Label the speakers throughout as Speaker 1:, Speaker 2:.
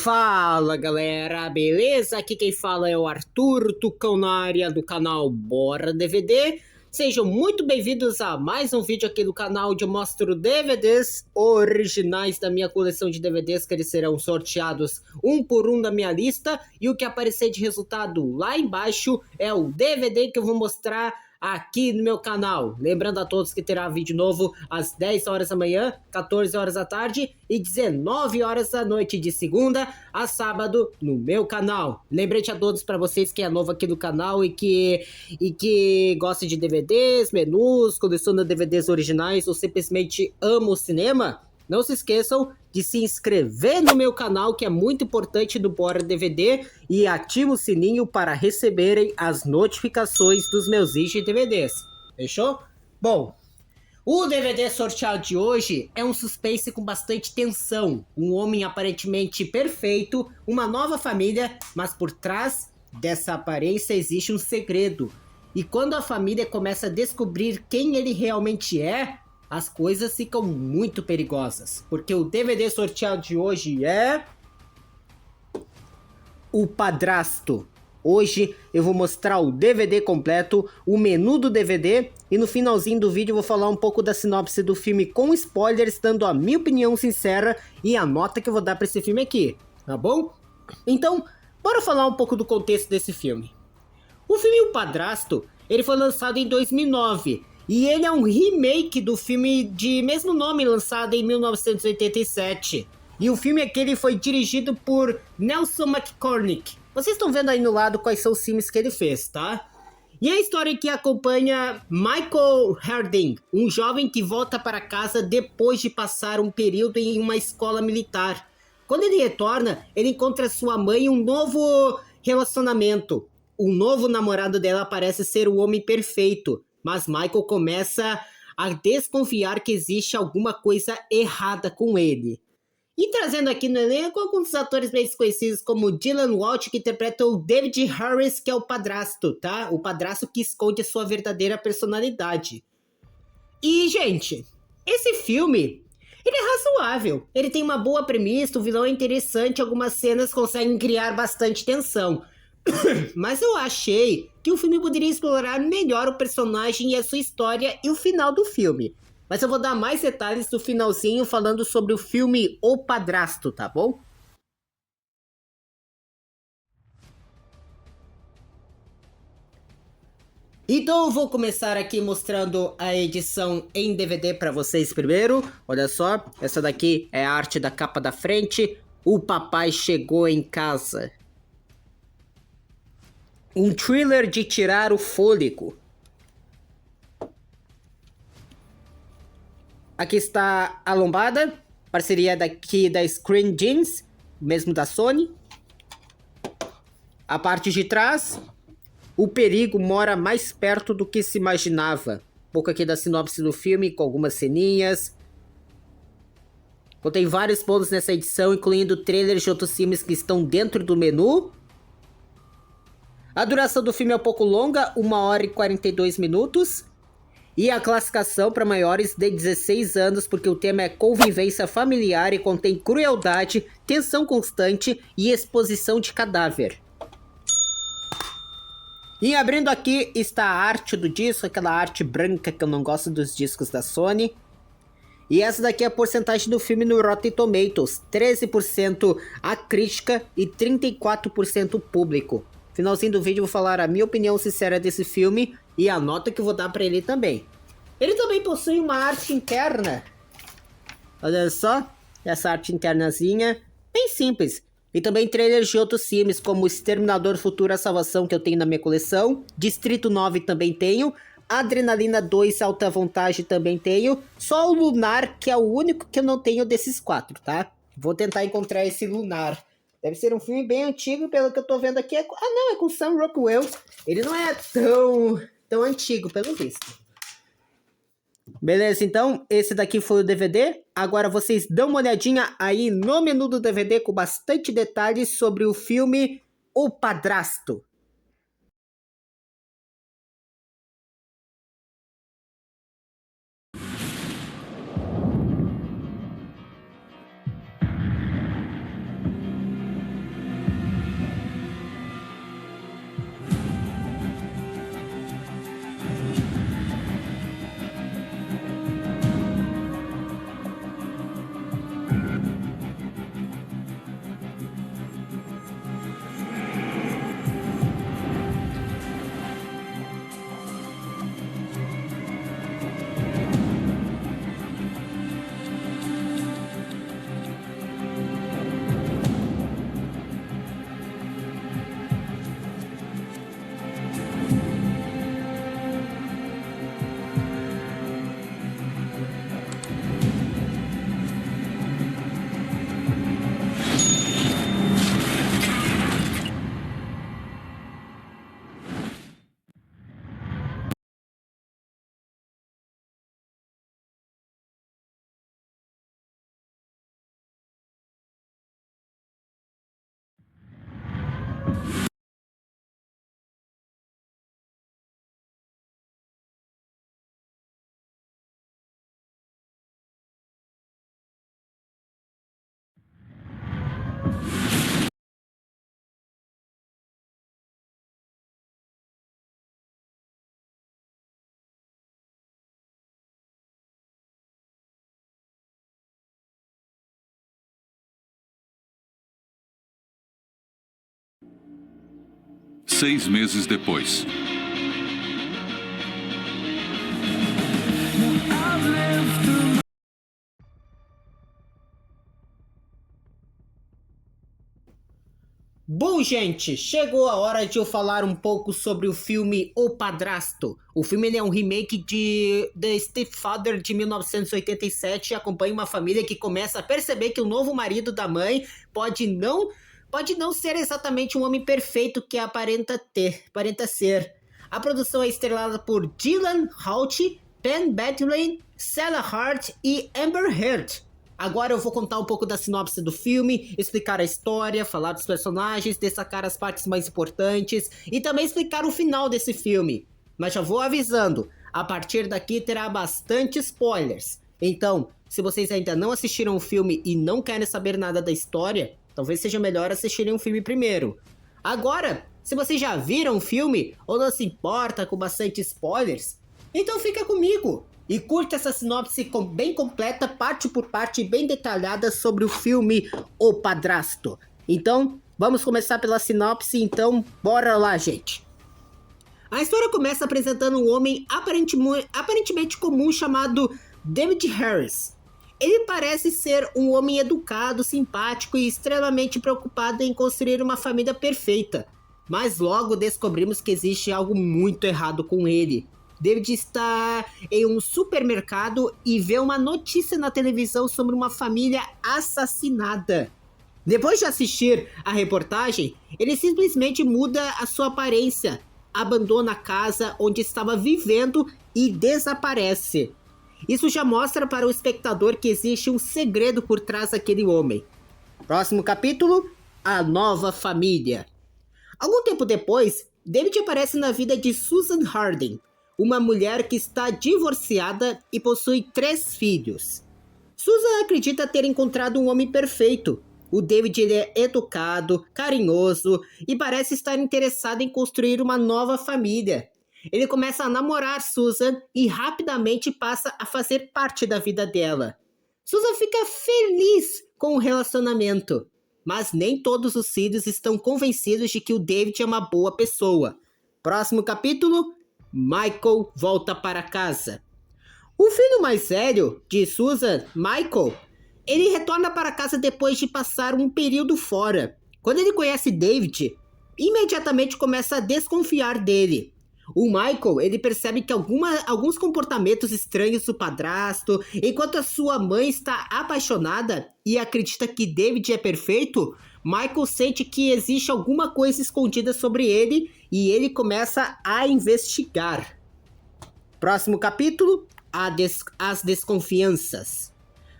Speaker 1: Fala galera, beleza? Aqui quem fala é o Arthur, Tucão na área do canal Bora DVD. Sejam muito bem-vindos a mais um vídeo aqui do canal onde eu mostro DVDs originais da minha coleção de DVDs, que eles serão sorteados um por um da minha lista. E o que aparecer de resultado lá embaixo é o DVD que eu vou mostrar aqui no meu canal. Lembrando a todos que terá vídeo novo às 10 horas da manhã, 14 horas da tarde e 19 horas da noite, de segunda a sábado, no meu canal. Lembrete a todos, para vocês que é novo aqui no canal e que gosta de DVDs, menus, coleciona DVDs originais ou simplesmente ama o cinema, não se esqueçam de se inscrever no meu canal, que é muito importante, do Bora DVD, e ative o sininho para receberem as notificações dos meus vídeos de DVDs. Fechou? Bom, o DVD sorteado de hoje é um suspense com bastante tensão. Um homem aparentemente perfeito, uma nova família, mas por trás dessa aparência existe um segredo. E quando a família começa a descobrir quem ele realmente é, as coisas ficam muito perigosas, porque o DVD sorteado de hoje é O Padrasto. Hoje eu vou mostrar o DVD completo, o menu do DVD, e no finalzinho do vídeo eu vou falar um pouco da sinopse do filme com spoilers, dando a minha opinião sincera e a nota que eu vou dar para esse filme aqui, tá bom? Então, bora falar um pouco do contexto desse filme. O filme O Padrasto, ele foi lançado em 2009, e ele é um remake do filme de mesmo nome, lançado em 1987. E o filme aquele foi dirigido por Nelson McCormick. Vocês estão vendo aí no lado quais são os filmes que ele fez, tá? E a história que acompanha Michael Harding, um jovem que volta para casa depois de passar um período em uma escola militar. Quando ele retorna, ele encontra sua mãe em um novo relacionamento. O novo namorado dela parece ser o homem perfeito, mas Michael começa a desconfiar que existe alguma coisa errada com ele. E trazendo aqui no elenco alguns atores bem conhecidos, como Dylan Walsh, que interpreta o David Harris, que é o padrasto, tá? O padrasto que esconde a sua verdadeira personalidade. E, gente, esse filme, ele é razoável. Ele tem uma boa premissa, o vilão é interessante, algumas cenas conseguem criar bastante tensão. Mas eu achei que o filme poderia explorar melhor o personagem e a sua história e o final do filme. Mas eu vou dar mais detalhes no finalzinho falando sobre o filme O Padrasto, tá bom? Então eu vou começar aqui mostrando a edição em DVD para vocês primeiro. Olha só, essa daqui é a arte da capa da frente. O papai chegou em casa. Um thriller de tirar o fôlego. Aqui está a lombada, parceria daqui da Screen Gems, mesmo da Sony. A parte de trás, o perigo mora mais perto do que se imaginava. Um pouco aqui da sinopse do filme, com algumas ceninhas. Contém vários pontos nessa edição, incluindo trailers de outros filmes que estão dentro do menu. A duração do filme é um pouco longa, 1h e 42 minutos. E a classificação para maiores de 16 anos, porque o tema é convivência familiar e contém crueldade, tensão constante e exposição de cadáver. E abrindo aqui está a arte do disco, aquela arte branca que eu não gosto dos discos da Sony. E essa daqui é a porcentagem do filme no Rotten Tomatoes, 13% a crítica e 34% o público. Finalzinho do vídeo eu vou falar a minha opinião sincera desse filme e a nota que eu vou dar pra ele também. Ele também possui uma arte interna. Olha só, essa arte internazinha, bem simples. E também trailers de outros filmes, como Exterminador Futuro, a Salvação, que eu tenho na minha coleção. Distrito 9 também tenho. Adrenalina 2, Alta Vontade também tenho. Só o Lunar, que é o único que eu não tenho desses 4, tá? Vou tentar encontrar esse Lunar. Deve ser um filme bem antigo, pelo que eu tô vendo aqui. Ah, não, é com Sam Rockwell. Ele não é tão antigo, pelo visto. Beleza, então, esse daqui foi o DVD. Agora vocês dão uma olhadinha aí no menu do DVD com bastante detalhes sobre o filme O Padrasto.
Speaker 2: 6 meses depois.
Speaker 1: Bom, gente, chegou a hora de eu falar um pouco sobre o filme O Padrasto. O filme ele é um remake de The Stepfather de 1987 e acompanha uma família que começa a perceber que o novo marido da mãe pode não ser exatamente um homem perfeito que aparenta ser. A produção é estrelada por Dylan Holt, Penn Badgley, Stella Hart e Amber Heard. Agora eu vou contar um pouco da sinopse do filme, explicar a história, falar dos personagens, destacar as partes mais importantes e também explicar o final desse filme. Mas já vou avisando, a partir daqui terá bastante spoilers. Então, se vocês ainda não assistiram o filme e não querem saber nada da história, talvez seja melhor assistirem o filme primeiro. Agora, se vocês já viram o filme ou não se importa com bastante spoilers, então fica comigo e curta essa sinopse bem completa, parte por parte, bem detalhada sobre o filme O Padrasto. Então, vamos começar pela sinopse, então bora lá, gente. A história começa apresentando um homem aparentemente comum chamado David Harris. Ele parece ser um homem educado, simpático e extremamente preocupado em construir uma família perfeita. Mas logo descobrimos que existe algo muito errado com ele. David está em um supermercado e vê uma notícia na televisão sobre uma família assassinada. Depois de assistir a reportagem, ele simplesmente muda a sua aparência, abandona a casa onde estava vivendo e desaparece. Isso já mostra para o espectador que existe um segredo por trás daquele homem. Próximo capítulo, a nova família. Algum tempo depois, David aparece na vida de Susan Harding, uma mulher que está divorciada e possui 3 filhos. Susan acredita ter encontrado um homem perfeito. O David ele é educado, carinhoso e parece estar interessado em construir uma nova família. Ele começa a namorar Susan e rapidamente passa a fazer parte da vida dela. Susan fica feliz com o relacionamento, mas nem todos os filhos estão convencidos de que o David é uma boa pessoa. Próximo capítulo, Michael volta para casa. O filho mais velho de Susan, Michael, ele retorna para casa depois de passar um período fora. Quando ele conhece David, imediatamente começa a desconfiar dele. O Michael, ele percebe que alguns comportamentos estranhos do padrasto, enquanto a sua mãe está apaixonada e acredita que David é perfeito, Michael sente que existe alguma coisa escondida sobre ele e ele começa a investigar. Próximo capítulo, as desconfianças.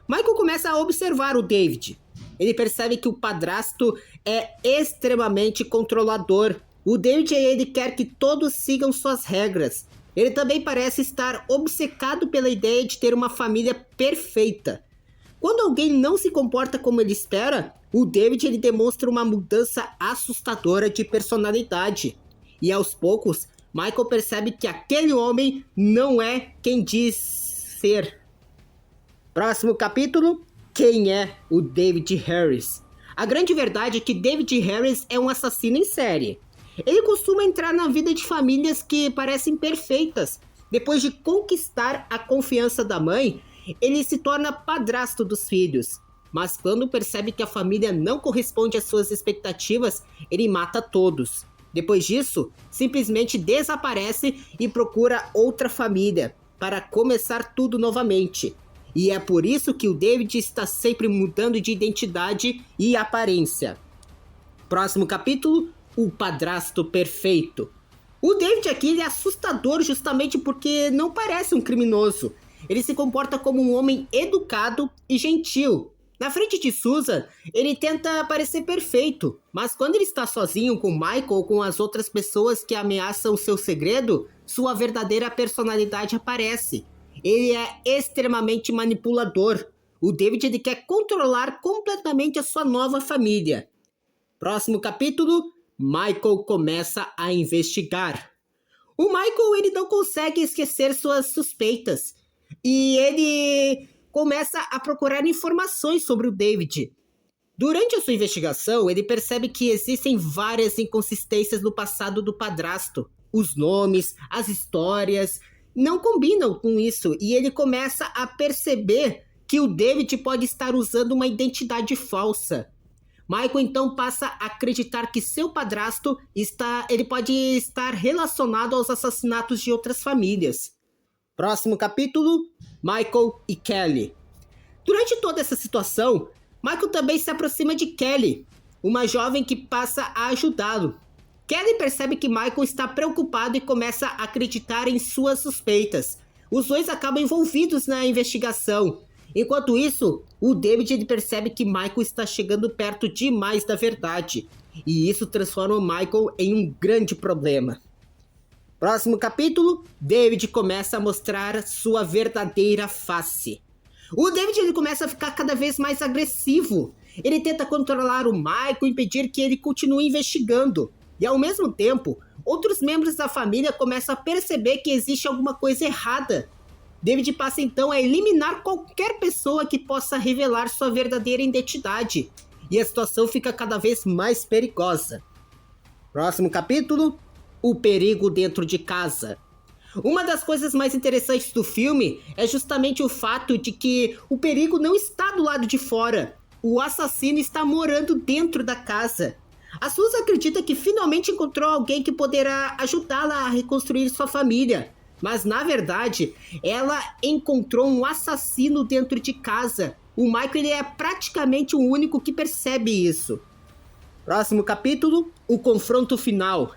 Speaker 1: Michael começa a observar o David. Ele percebe que o padrasto é extremamente controlador. O David ele quer que todos sigam suas regras. Ele também parece estar obcecado pela ideia de ter uma família perfeita. Quando alguém não se comporta como ele espera, o David ele demonstra uma mudança assustadora de personalidade. E aos poucos, Michael percebe que aquele homem não é quem diz ser. Próximo capítulo, quem é o David Harris? A grande verdade é que David Harris é um assassino em série. Ele costuma entrar na vida de famílias que parecem perfeitas. Depois de conquistar a confiança da mãe, ele se torna padrasto dos filhos. Mas quando percebe que a família não corresponde às suas expectativas, ele mata todos. Depois disso, simplesmente desaparece e procura outra família para começar tudo novamente. E é por isso que o David está sempre mudando de identidade e aparência. Próximo capítulo, o padrasto perfeito. O David aqui ele é assustador justamente porque não parece um criminoso. Ele se comporta como um homem educado e gentil. Na frente de Susan, ele tenta parecer perfeito, mas quando ele está sozinho com Michael ou com as outras pessoas que ameaçam seu segredo, sua verdadeira personalidade aparece. Ele é extremamente manipulador. O David ele quer controlar completamente a sua nova família. Próximo capítulo, Michael começa a investigar. O Michael ele não consegue esquecer suas suspeitas e ele começa a procurar informações sobre o David. Durante a sua investigação, ele percebe que existem várias inconsistências no passado do padrasto. Os nomes, as histórias não combinam com isso e ele começa a perceber que o David pode estar usando uma identidade falsa. Michael então passa a acreditar que seu padrasto ele pode estar relacionado aos assassinatos de outras famílias. Próximo capítulo, Michael e Kelly. Durante toda essa situação, Michael também se aproxima de Kelly, uma jovem que passa a ajudá-lo. Kelly percebe que Michael está preocupado e começa a acreditar em suas suspeitas. Os dois acabam envolvidos na investigação. Enquanto isso, o David ele percebe que Michael está chegando perto demais da verdade. E isso transforma o Michael em um grande problema. Próximo capítulo, David começa a mostrar sua verdadeira face. O David ele começa a ficar cada vez mais agressivo. Ele tenta controlar o Michael e impedir que ele continue investigando. E ao mesmo tempo, outros membros da família começam a perceber que existe alguma coisa errada. David passa então a eliminar qualquer pessoa que possa revelar sua verdadeira identidade. E a situação fica cada vez mais perigosa. Próximo capítulo, o perigo dentro de casa. Uma das coisas mais interessantes do filme é justamente o fato de que o perigo não está do lado de fora. O assassino está morando dentro da casa. A Susan acredita que finalmente encontrou alguém que poderá ajudá-la a reconstruir sua família. Mas na verdade, ela encontrou um assassino dentro de casa. O Michael ele é praticamente o único que percebe isso. Próximo capítulo, o confronto final.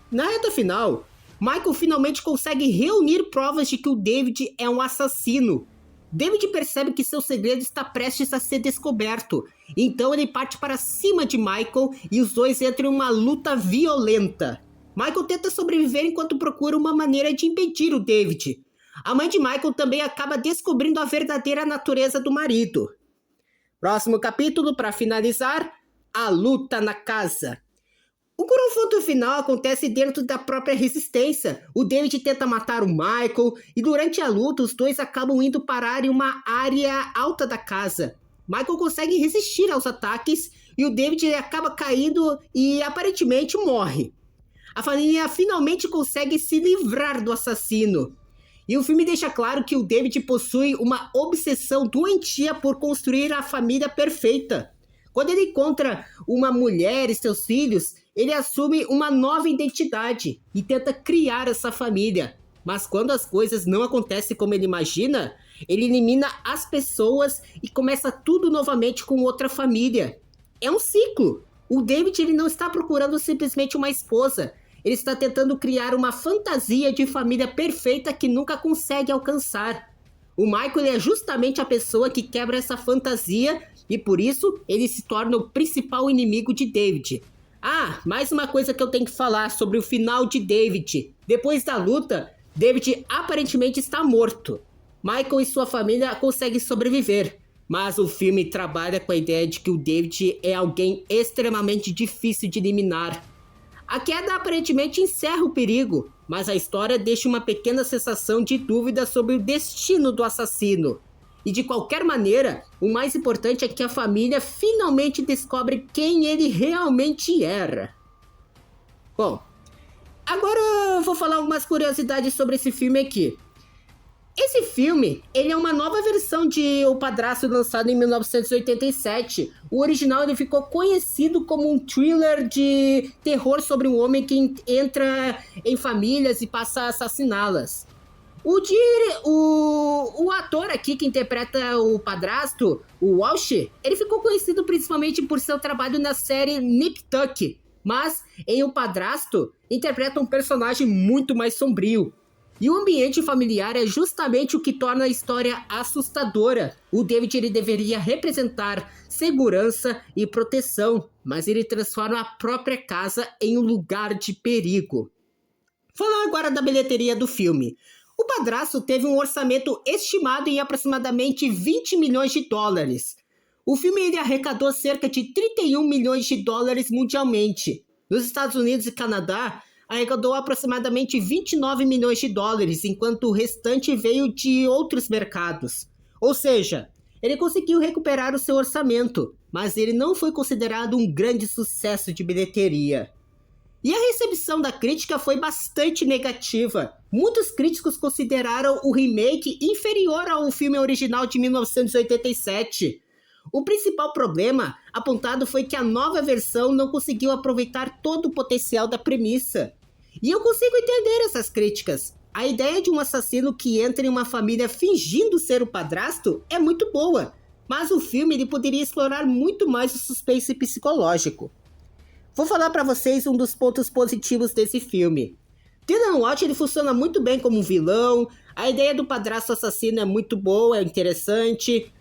Speaker 1: Na reta final, Michael finalmente consegue reunir provas de que o David é um assassino. David percebe que seu segredo está prestes a ser descoberto. Então ele parte para cima de Michael e os dois entram em uma luta violenta. Michael tenta sobreviver enquanto procura uma maneira de impedir o David. A mãe de Michael também acaba descobrindo a verdadeira natureza do marido. Próximo capítulo, para finalizar, a luta na casa. O confronto final acontece dentro da própria resistência. O David tenta matar o Michael e durante a luta os dois acabam indo parar em uma área alta da casa. Michael consegue resistir aos ataques e o David acaba caindo e aparentemente morre. A família finalmente consegue se livrar do assassino. E o filme deixa claro que o David possui uma obsessão doentia por construir a família perfeita. Quando ele encontra uma mulher e seus filhos, ele assume uma nova identidade e tenta criar essa família. Mas quando as coisas não acontecem como ele imagina, ele elimina as pessoas e começa tudo novamente com outra família. É um ciclo. O David ele não está procurando simplesmente uma esposa. Ele está tentando criar uma fantasia de família perfeita que nunca consegue alcançar. O Michael é justamente a pessoa que quebra essa fantasia e por isso ele se torna o principal inimigo de David. Ah, mais uma coisa que eu tenho que falar sobre o final de David. Depois da luta, David aparentemente está morto. Michael e sua família conseguem sobreviver, mas o filme trabalha com a ideia de que o David é alguém extremamente difícil de eliminar. A queda aparentemente encerra o perigo, mas a história deixa uma pequena sensação de dúvida sobre o destino do assassino. E de qualquer maneira, o mais importante é que a família finalmente descobre quem ele realmente era. Bom, agora eu vou falar algumas curiosidades sobre esse filme aqui. Esse filme, ele é uma nova versão de O Padrasto, lançado em 1987. O original ele ficou conhecido como um thriller de terror sobre um homem que entra em famílias e passa a assassiná-las. O ator aqui que interpreta o padrasto, o Walsh, ele ficou conhecido principalmente por seu trabalho na série Nip Tuck, mas em O Padrasto interpreta um personagem muito mais sombrio. E o ambiente familiar é justamente o que torna a história assustadora. O David ele deveria representar segurança e proteção, mas ele transforma a própria casa em um lugar de perigo. Falar agora da bilheteria do filme. O Padrasto teve um orçamento estimado em aproximadamente 20 milhões de dólares. O filme ele arrecadou cerca de 31 milhões de dólares mundialmente. Nos Estados Unidos e Canadá, arrecadou aproximadamente 29 milhões de dólares, enquanto o restante veio de outros mercados. Ou seja, ele conseguiu recuperar o seu orçamento, mas ele não foi considerado um grande sucesso de bilheteria. E a recepção da crítica foi bastante negativa. Muitos críticos consideraram o remake inferior ao filme original de 1987. O principal problema apontado foi que a nova versão não conseguiu aproveitar todo o potencial da premissa. E eu consigo entender essas críticas. A ideia de um assassino que entra em uma família fingindo ser o padrasto é muito boa, mas o filme ele poderia explorar muito mais o suspense psicológico. Vou falar pra vocês um dos pontos positivos desse filme. Dylan Watts ele funciona muito bem como um vilão, a ideia do padrasto assassino é muito boa, é interessante.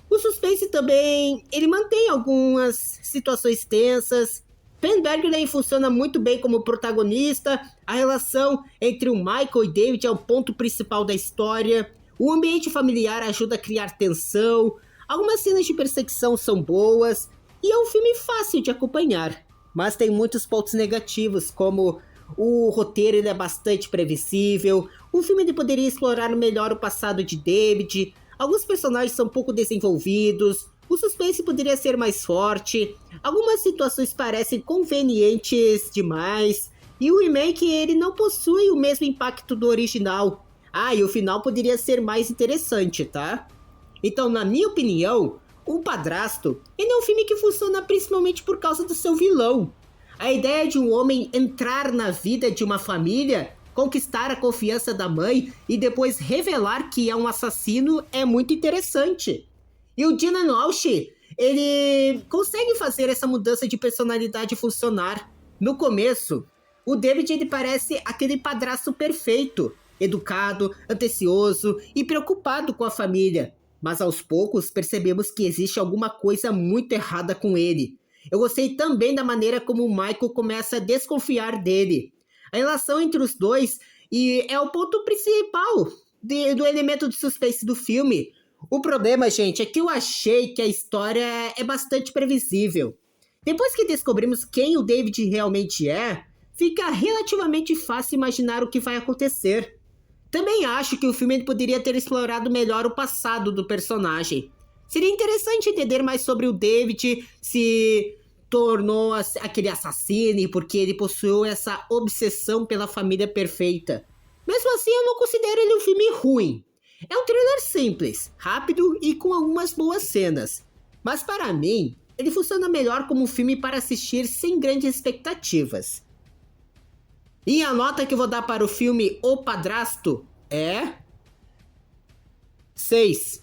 Speaker 1: O suspense também, ele mantém algumas situações tensas. Penn Badgley funciona muito bem como protagonista, a relação entre o Michael e David é o ponto principal da história, o ambiente familiar ajuda a criar tensão, algumas cenas de perseguição são boas, e é um filme fácil de acompanhar. Mas tem muitos pontos negativos, como o roteiro ele é bastante previsível, o filme ele poderia explorar melhor o passado de David, alguns personagens são pouco desenvolvidos, o suspense poderia ser mais forte, algumas situações parecem convenientes demais, e o remake ele não possui o mesmo impacto do original. E o final poderia ser mais interessante, tá? Então, na minha opinião, O Padrasto ele é um filme que funciona principalmente por causa do seu vilão. A ideia de um homem entrar na vida de uma família, conquistar a confiança da mãe e depois revelar que é um assassino é muito interessante. E o Dylan Walsh, ele consegue fazer essa mudança de personalidade funcionar. No começo, o David ele parece aquele padrasto perfeito, educado, atencioso e preocupado com a família. Mas aos poucos percebemos que existe alguma coisa muito errada com ele. Eu gostei também da maneira como o Michael começa a desconfiar dele. A relação entre os dois é o ponto principal do elemento de suspense do filme. O problema, gente, é que eu achei que a história é bastante previsível. Depois que descobrimos quem o David realmente é, fica relativamente fácil imaginar o que vai acontecer. Também acho que o filme poderia ter explorado melhor o passado do personagem. Seria interessante entender mais sobre o David, se tornou aquele assassino e porque ele possuiu essa obsessão pela família perfeita. Mesmo assim, eu não considero ele um filme ruim. É um thriller simples, rápido e com algumas boas cenas. Mas para mim, ele funciona melhor como um filme para assistir sem grandes expectativas. E a nota que eu vou dar para o filme O Padrasto é 6.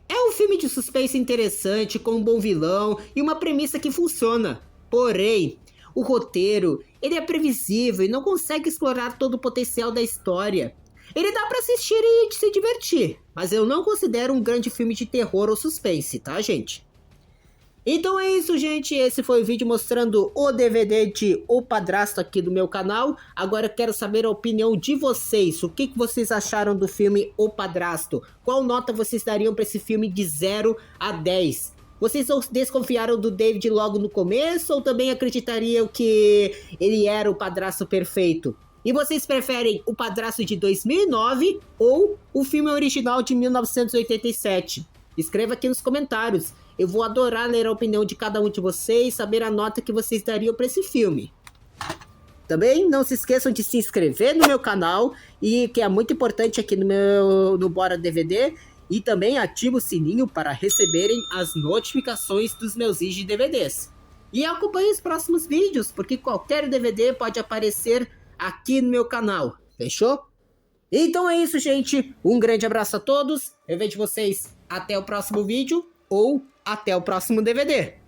Speaker 1: É um filme de suspense interessante, com um bom vilão e uma premissa que funciona. Porém, o roteiro ele é previsível e não consegue explorar todo o potencial da história. Ele dá pra assistir e se divertir, mas eu não considero um grande filme de terror ou suspense, tá, gente? Então é isso, gente. Esse foi o vídeo mostrando o DVD de O Padrasto aqui do meu canal. Agora eu quero saber a opinião de vocês. O que vocês acharam do filme O Padrasto? Qual nota vocês dariam para esse filme de 0 a 10? Vocês desconfiaram do David logo no começo ou também acreditariam que ele era o padrasto perfeito? E vocês preferem O Padrasto de 2009 ou o filme original de 1987? Escreva aqui nos comentários. Eu vou adorar ler a opinião de cada um de vocês, saber a nota que vocês dariam para esse filme. Também não se esqueçam de se inscrever no meu canal, e que é muito importante aqui no Bora DVD, e também ative o sininho para receberem as notificações dos meus vídeos de DVDs. E acompanhe os próximos vídeos, porque qualquer DVD pode aparecer aqui no meu canal, fechou? Então é isso, gente. Um grande abraço a todos. Eu vejo vocês até o próximo vídeo ou até o próximo DVD.